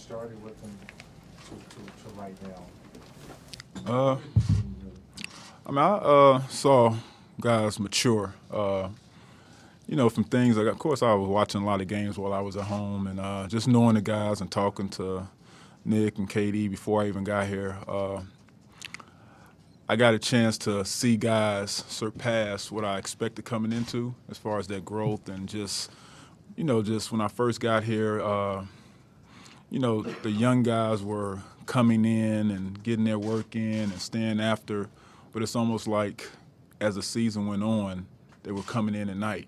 started with him to right now? I saw guys mature. From things like, of course, I was watching a lot of games while I was at home, and just knowing the guys and talking to Nick and KD before I even got here. I got a chance to see guys surpass what I expected coming into as far as their growth and just when I first got here, the young guys were coming in and getting their work in and staying after, but it's almost like as the season went on, they were coming in at night.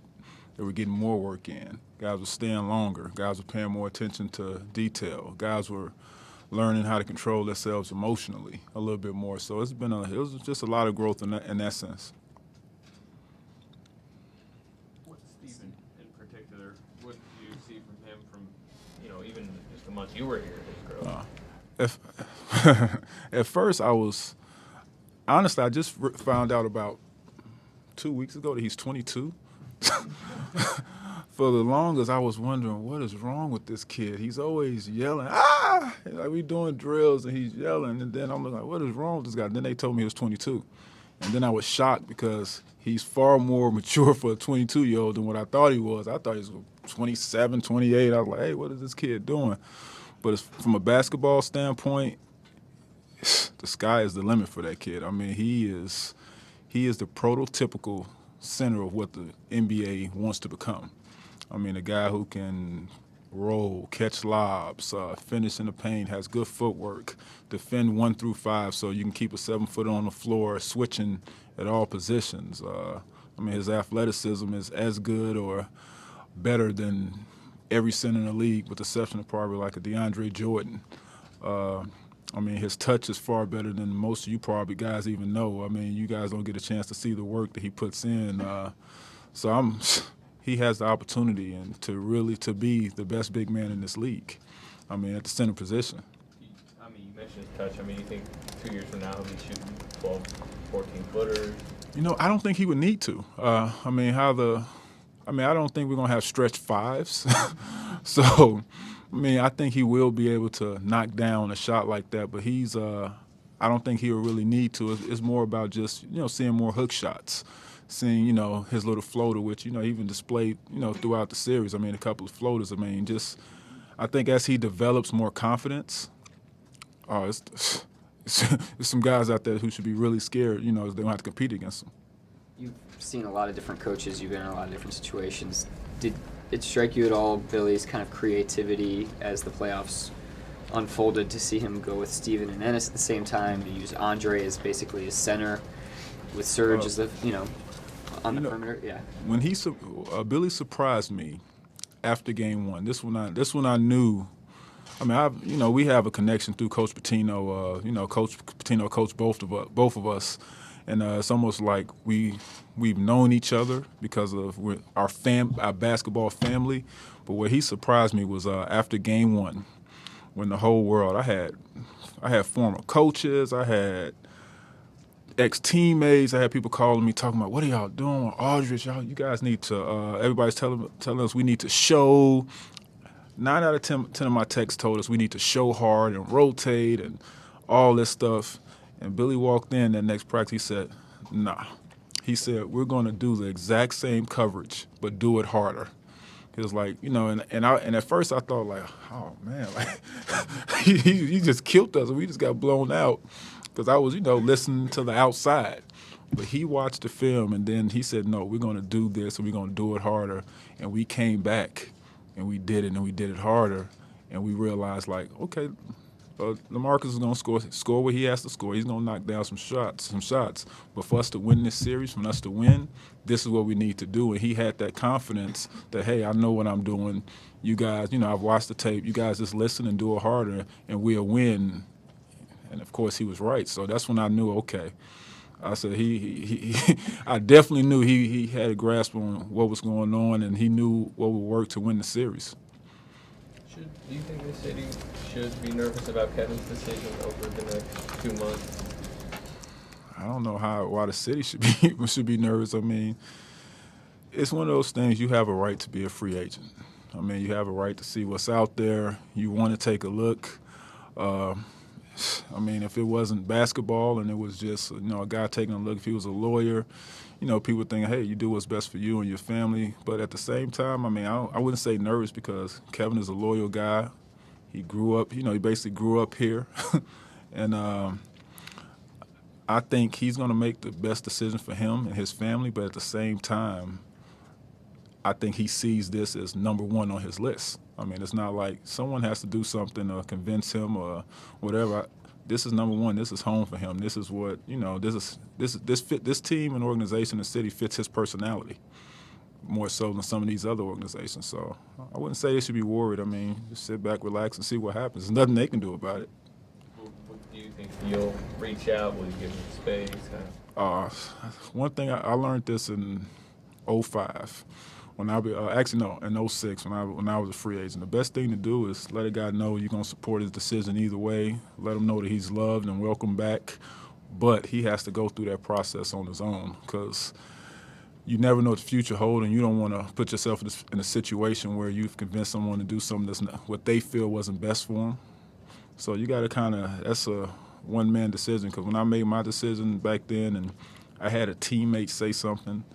They were getting more work in. Guys were staying longer. Guys were paying more attention to detail. Guys were learning how to control themselves emotionally a little bit more. So it was just a lot of growth in that sense. What's Stephen in particular? What did you see from him from, even just the months you were here, his growth? At first I just found out about 2 weeks ago that he's 22. For the longest, I was wondering, what is wrong with this kid? He's always yelling, ah! Like, we doing drills, and he's yelling. And then I'm like, what is wrong with this guy? Then they told me he was 22. And then I was shocked because he's far more mature for a 22-year-old than what I thought he was. I thought he was 27, 28. I was like, hey, what is this kid doing? But from a basketball standpoint, the sky is the limit for that kid. I mean, he is the prototypical center of what the NBA wants to become. I mean, a guy who can roll, catch lobs, finish in the paint, has good footwork, defend 1 through 5 so you can keep a 7-footer on the floor, switching at all positions. His athleticism is as good or better than every center in the league, with the exception of probably like a DeAndre Jordan. His touch is far better than most of you probably guys even know. I mean, you guys don't get a chance to see the work that he puts in. He has the opportunity to be the best big man in this league. I mean, at the center position. You mentioned his touch. You think 2 years from now he'll be shooting 12, 14-footers? I don't think he would need to. I don't think we're going to have stretch fives. So, I think he will be able to knock down a shot like that, but I don't think he'll really need to. It's more about just, seeing more hook shots, seeing, his little floater, which, he even displayed, throughout the series. A couple of floaters. I think as he develops more confidence, there's some guys out there who should be really scared, they don't have to compete against him. You've seen a lot of different coaches. You've been in a lot of different situations. Did it strike you at all, Billy's kind of creativity as the playoffs unfolded, to see him go with Steven and Ennis at the same time, to use Andre as basically a center, with Serge as on the perimeter? Yeah. When Billy surprised me after Game 1. This one I knew. We have a connection through Coach Pitino. Coach Pitino coached both of us. And it's almost like we've known each other because of our basketball family. But where he surprised me was after Game 1, when the whole world, I had former coaches, I had ex-teammates, I had people calling me talking about, what are y'all doing with Aldridge? You guys need to, everybody's telling us we need to show. 9 out of 10 of my texts told us we need to show hard and rotate and all this stuff. And Billy walked in that next practice. He said, nah. He said, we're going to do the exact same coverage, but do it harder. He was like, and at first I thought, like, oh, man, like he just killed us. We just got blown out because I was, listening to the outside. But he watched the film, and then he said, no, we're going to do this, and we're going to do it harder. And we came back, and we did it, and we did it harder. And we realized, like, okay, LaMarcus is going to score what he has to score. He's going to knock down some shots. But for us to win this series, this is what we need to do. And he had that confidence that, hey, I know what I'm doing. You guys, I've watched the tape. You guys just listen and do it harder, and we'll win. And, of course, he was right. So that's when I knew, okay. I said I definitely knew he had a grasp on what was going on, and he knew what would work to win the series. Do you think the city should be nervous about Kevin's decision over the next 2 months? I don't know why the city should be nervous. It's one of those things. You have a right to be a free agent. I mean, you have a right to see what's out there. You want to take a look. I mean, if it wasn't basketball and it was just, a guy taking a look, if he was a lawyer, people think, hey, you do what's best for you and your family. But at the same time, I mean, I wouldn't say nervous because Kevin is a loyal guy. He grew up, he basically grew up here. And I think he's going to make the best decision for him and his family. But at the same time, I think he sees this as number one on his list. I mean, it's not like someone has to do something or convince him or whatever. This is number one. This is home for him. This is what this team and organization and city fits his personality more so than some of these other organizations. So I wouldn't say they should be worried. I mean, just sit back, relax, and see what happens. There's nothing they can do about it. What do you think? You'll reach out? Will you give him space? One thing I learned this in '05. In '06 when I was a free agent. The best thing to do is let a guy know you're going to support his decision either way. Let him know that he's loved and welcome back. But he has to go through that process on his own because you never know what the future holds, and you don't want to put yourself in a situation where you've convinced someone to do something that's not what they feel wasn't best for them. So you got to that's a one-man decision because when I made my decision back then and I had a teammate say something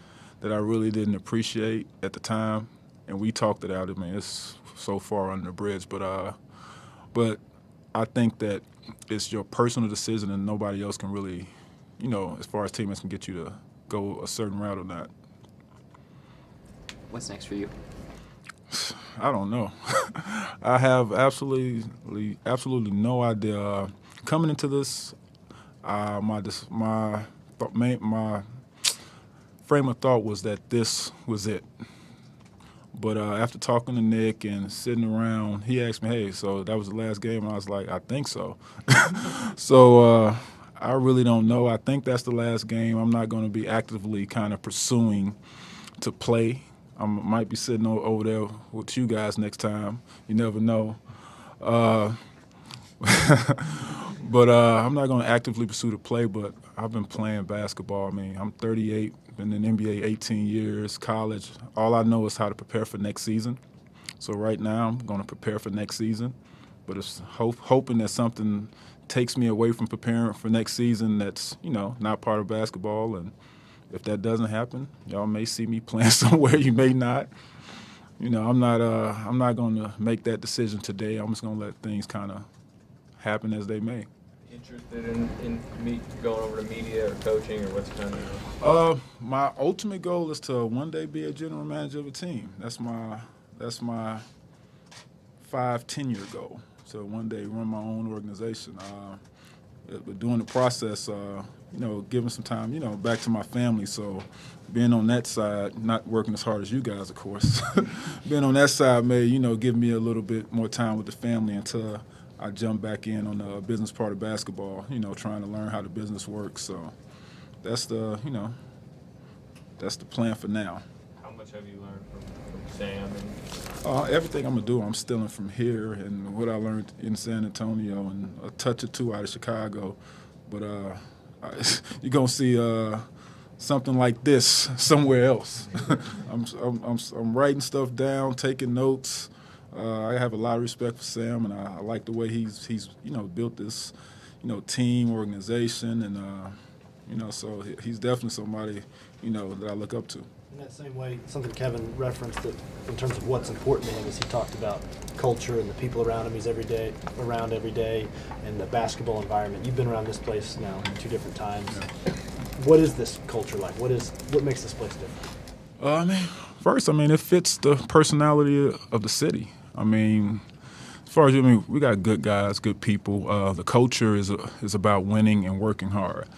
that I really didn't appreciate at the time, and we talked it out. I mean, it's so far under the bridge, but I think that it's your personal decision, and nobody else can really, as far as teammates can get you to go a certain route or not. What's next for you? I don't know. I have absolutely no idea. Coming into this, my frame of thought was that this was it. But after talking to Nick and sitting around, he asked me, hey, so that was the last game? And I was like, I think so. So I really don't know. I think that's the last game. I'm not going to be actively kind of pursuing to play. I might be sitting over there with you guys next time. You never know. But I'm not going to actively pursue to play, but I've been playing basketball. I mean, I'm 38, been in the NBA 18 years, college. All I know is how to prepare for next season. So right now I'm going to prepare for next season, but it's hoping that something takes me away from preparing for next season that's, not part of basketball. And if that doesn't happen, y'all may see me playing somewhere, you may not. I'm not going to make that decision today. I'm just going to let things kind of happen as they may. Interested in going over to media or coaching, or what's kind of? My ultimate goal is to one day be a general manager of a team. That's my 5-10 year goal. So one day run my own organization. But during the process, giving some time, back to my family. So being on that side, not working as hard as you guys, of course. Being on that side may, give me a little bit more time with the family until I jump back in on the business part of basketball, trying to learn how the business works. So that's the plan for now. How much have you learned from Sam? Everything I'm going to do, I'm stealing from here and what I learned in San Antonio and a touch or two out of Chicago. But you're going to see something like this somewhere else. I'm writing stuff down, taking notes. I have a lot of respect for Sam, and I like the way he's built this, team, organization, and, so he's definitely somebody, that I look up to. In that same way, something Kevin referenced that in terms of what's important to him is he talked about culture and the people around him he's around every day, and the basketball environment. You've been around this place now 2 different times. Yeah. What is this culture like? What makes this place different? First, it fits the personality of the city. As far as we got good guys, good people. The culture is about winning and working hard.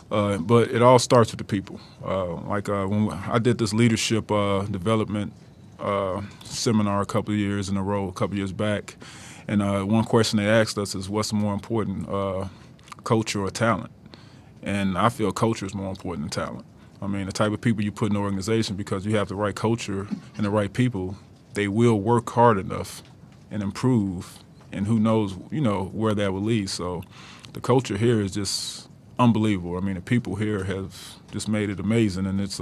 But it all starts with the people. When I did this leadership development seminar a couple of years in a row, a couple of years back, and one question they asked us is, what's more important, culture or talent? And I feel culture is more important than talent. The type of people you put in the organization, because you have the right culture and the right people, they will work hard enough and improve, and who knows, where that will lead. So the culture here is just unbelievable. The people here have just made it amazing, and it's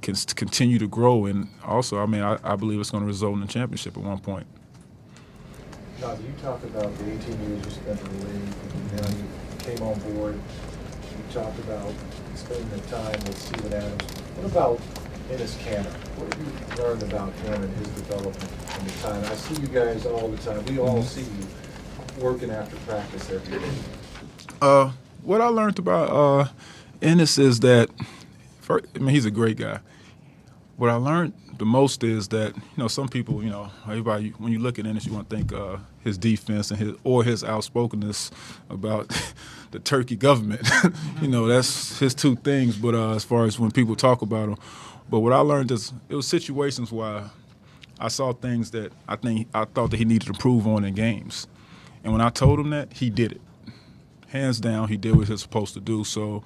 can continue to grow. And also, I mean, I believe it's going to result in a championship at one point. Now, you talk about the 18 years you spent in the league, and then you came on board. You talked about spending the time with Steven Adams. What about Enes Kanter? What have you learned about him and his development in the time? I see you guys all the time. We all see you working after practice every day. What I learned about Enes is that, he's a great guy. What I learned the most is that, some people, everybody, when you look at Enes, you want to think his defense and his outspokenness about the Turkey government. That's his two things. But as far as when people talk about him, but what I learned is it was situations where I saw things that I thought that he needed to improve on in games. And when I told him that, he did it. Hands down, he did what he was supposed to do. So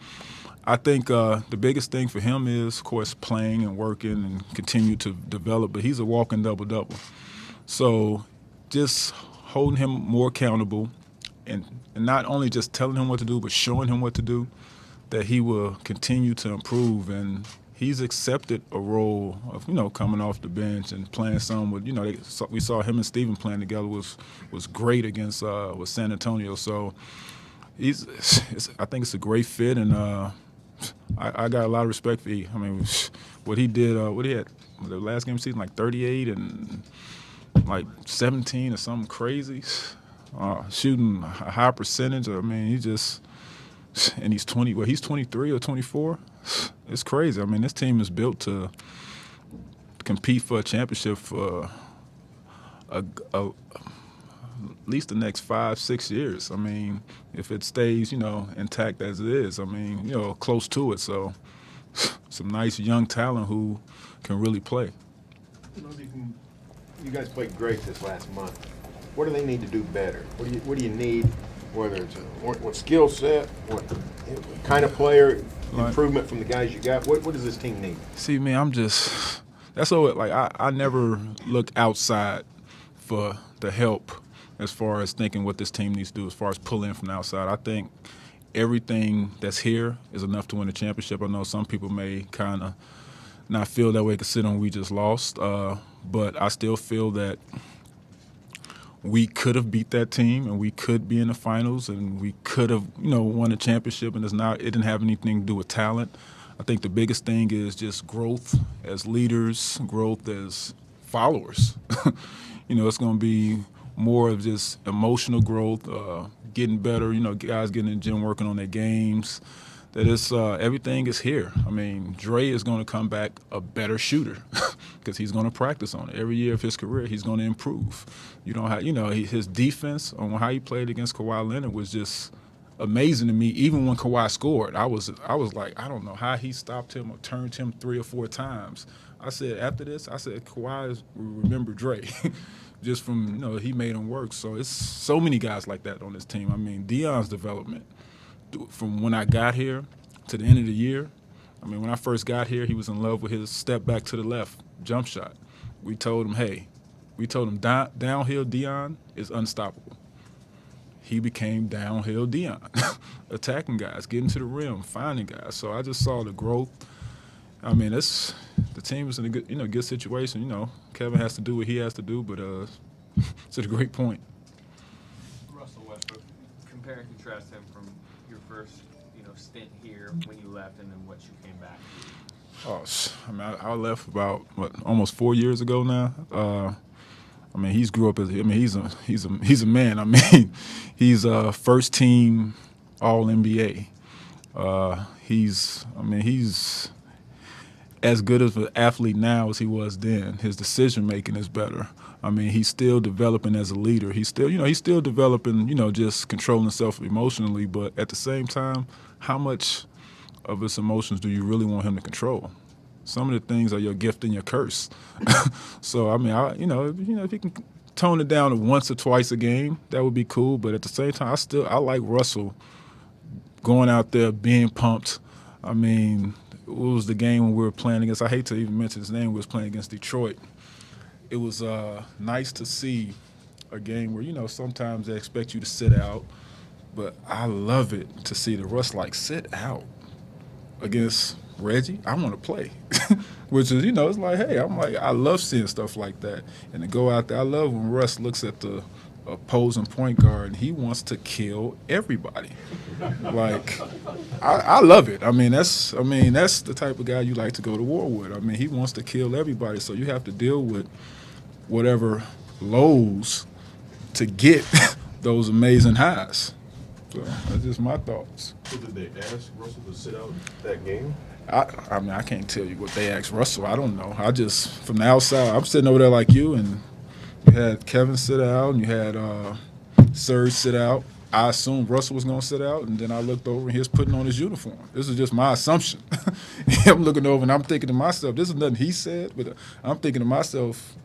I think the biggest thing for him is, of course, playing and working and continue to develop. But he's a walking double-double. So just holding him more accountable and not only just telling him what to do, but showing him what to do, that he will continue to improve. And he's accepted a role of, coming off the bench and playing some with, we saw him and Steven playing together was great against with San Antonio. So I think it's a great fit, and I got a lot of respect for E. I mean, what he did, what he had the last game of the season, like 38 and like 17 or something crazy, shooting a high percentage. I mean, and he's 23 or 24. It's crazy. I mean, this team is built to compete for a championship for at least the next 5-6 years. I mean, if it stays, intact as it is, I mean, close to it. So some nice young talent who can really play. You guys played great this last month. What do they need to do better? What do you need, whether it's what skill set, what kind of player, improvement from the guys you got? What does this team need? See, man, I never look outside for the help as far as thinking what this team needs to do as far as pull in from the outside. I think everything that's here is enough to win a championship. I know some people may kind of not feel that way considering we just lost, but I still feel that we could have beat that team and we could be in the finals and we could have, won a championship, and it didn't have anything to do with talent. I think the biggest thing is just growth as leaders, growth as followers. It's going to be more of just emotional growth, getting better, guys getting in the gym working on their games. That is, everything is here. I mean, Dre is going to come back a better shooter because he's going to practice on it. Every year of his career, he's going to improve. His defense on how he played against Kawhi Leonard was just amazing to me. Even when Kawhi scored, I was like, I don't know how he stopped him or turned him 3 or 4 times. I said, after this, Kawhi remember Dre. Just from, he made him work. So it's so many guys like that on this team. I mean, Dion's development from when I got here to the end of the year. I mean, when I first got here, he was in love with his step back to the left jump shot. We told him downhill Dion is unstoppable. He became downhill Dion, attacking guys, getting to the rim, finding guys. So I just saw the growth. I mean, the team is in a good situation. Kevin has to do what he has to do, but it's at a great point. Russell Westbrook, compare and contrast him from your first, stint here when you left and then what you came back. Oh, I mean, I left about almost 4 years ago now. I mean, he's grew up he's a man. I mean, he's a first team All NBA. He's as good of an athlete now as he was then. His decision making is better. I mean, he's still developing as a leader. He's still developing, just controlling himself emotionally. But at the same time, how much of his emotions do you really want him to control? Some of the things are your gift and your curse. So I mean, if he can tone it down to once or twice a game, that would be cool. But at the same time, I like Russell going out there being pumped. I mean, it was the game when we were playing against, I hate to even mention his name, we was playing against Detroit. It was nice to see a game where, sometimes they expect you to sit out, but I love it to see the Russ sit out. against Reggie, I want to play. Which is, it's like, hey, I love seeing stuff like that. And to go out there, I love when Russ looks at the opposing point guard and he wants to kill everybody. Like, I love it. That's the type of guy you like to go to war with. He wants to kill everybody. So you have to deal with whatever lows to get those amazing highs. So that's just my thoughts. So did they ask Russell to sit out that game? I can't tell you what they asked Russell. I don't know. I just, from the outside, I'm sitting over there like you, and you had Kevin sit out, and you had Serge sit out. I assumed Russell was going to sit out, and then I looked over, and he was putting on his uniform. This is just my assumption. I'm looking over, and I'm thinking to myself, this is nothing he said, but I'm thinking to myself,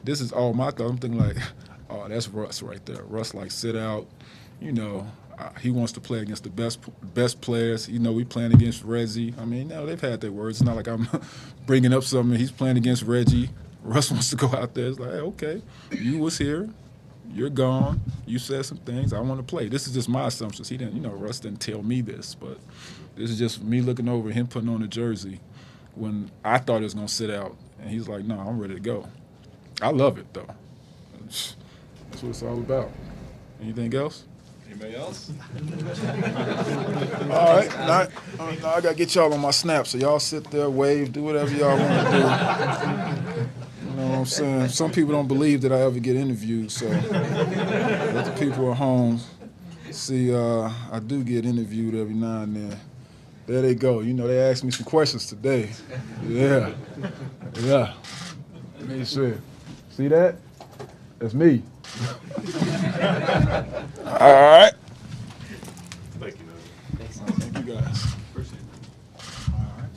this is all my thought. I'm thinking like, oh, that's Russ right there. Russ, like, sit out. He wants to play against the best players. We playing against Reggie. They've had their words. It's not like I'm bringing up something. He's playing against Reggie. Russ wants to go out there. It's like, hey, okay, you was here. You're gone. You said some things. I want to play. This is just my assumptions. He didn't, Russ didn't tell me this, but this is just me looking over him putting on a jersey when I thought he was going to sit out. And he's like, no, I'm ready to go. I love it, though. That's what it's all about. Anything else? Anybody else? All right. Now I got to get y'all on my snap, so y'all sit there, wave, do whatever y'all want to do. You know what I'm saying? Some people don't believe that I ever get interviewed, so let the people at home see I do get interviewed every now and then. There they go. They asked me some questions today. Yeah. Let me see. See that? That's me. All right. Thank you, man. Thank you, guys. Appreciate it. All right.